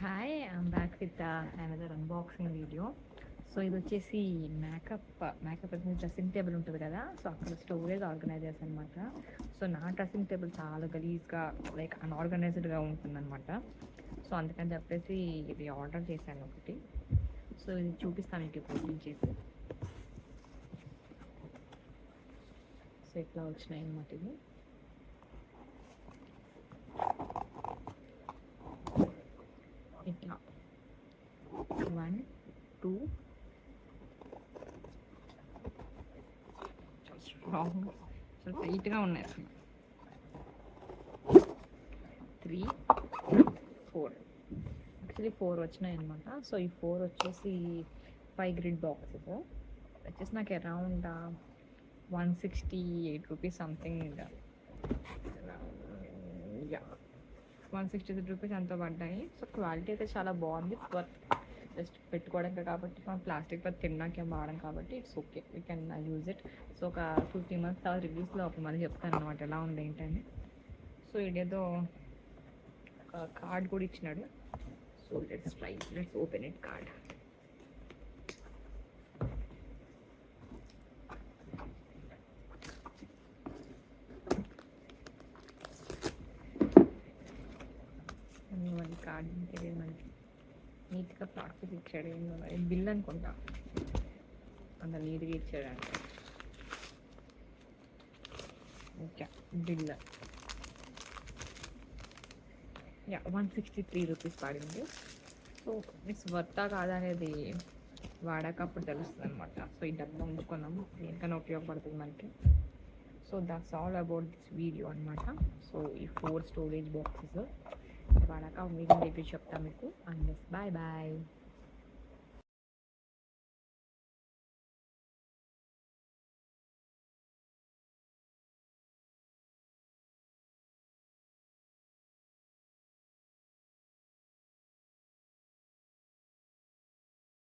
Hi, I'm back with another unboxing video. So ఇది వచ్చేసి makeup అనేది డ్రెస్సింగ్ టేబుల్ ఉంటుంది కదా, సో అక్కడ స్టోరేజ్ ఆర్గనైజర్స్ అనమాట. సో నా డ్రెస్సింగ్ టేబుల్ చాలా గలీజ్గా లైక్ అన్ఆర్గనైజ్డ్గా ఉంటుందన్నమాట. సో అందుకని చెప్పేసి ఇది ఆర్డర్ చేశాను ఒకటి. సో ఇది చూపిస్తాను మీకు ఇప్పుడు ఓపెన్ చేసి. సో ఇట్లా వచ్చినాయి అన్నమాట. ఇది ఇట్లా 1 2 స్ట్రాంగ్, చాలా టైట్గా ఉన్నాయి అసలు. 3 4 యాక్చువల్లీ 4 వచ్చినాయి అనమాట. సో ఈ 4 వచ్చేసి 5 గ్రిడ్ బాక్సెస్ వచ్చేసి నాకు అరౌండ్ 168 రూపీస్ సంథింగ్, 163 రూపీస్ ఎంతో పడ్డాయి. సో క్వాలిటీ అయితే చాలా బాగుంది. వర్త్ జస్ట్ పెట్టుకోవడానికి కాబట్టి, మనం ప్లాస్టిక్ వర్త్ తినడానికి ఏం వాడడం కాబట్టి it's okay, we can use it. So ఒక 2-3 మంత్స్ తర్వాత రివ్యూస్లో ఒక మళ్ళీ చెప్తాను అనమాట ఎలా ఉంది ఏంటని. సో ఇదేదో కార్డ్ కూడా ఇచ్చినాడు. So let's open it card. మళ్ళీ కార్డ్ తెలియదు మనకి, నీట్గా ప్లాస్టిక్ ఇచ్చాడు. బిల్ అనుకుంటా, అంత నీట్గా ఇచ్చాడు అంటే. ఓకే, బిల్ 163 రూపీస్ పడింది. సో ఇట్స్ వర్తా కాదా అనేది వాడాకప్పుడు తెలుస్తుంది అనమాట. సో ఈ డబ్బా ఉంచుకున్నాము, దేనికైనా ఉపయోగపడుతుంది మనకి. So that's all about this video అనమాట. సో ఈ 4 స్టోరేజ్ బాక్సెస్ వాడాక మీడియం రివ్యూ చెప్తాను మీకు. And bye bye.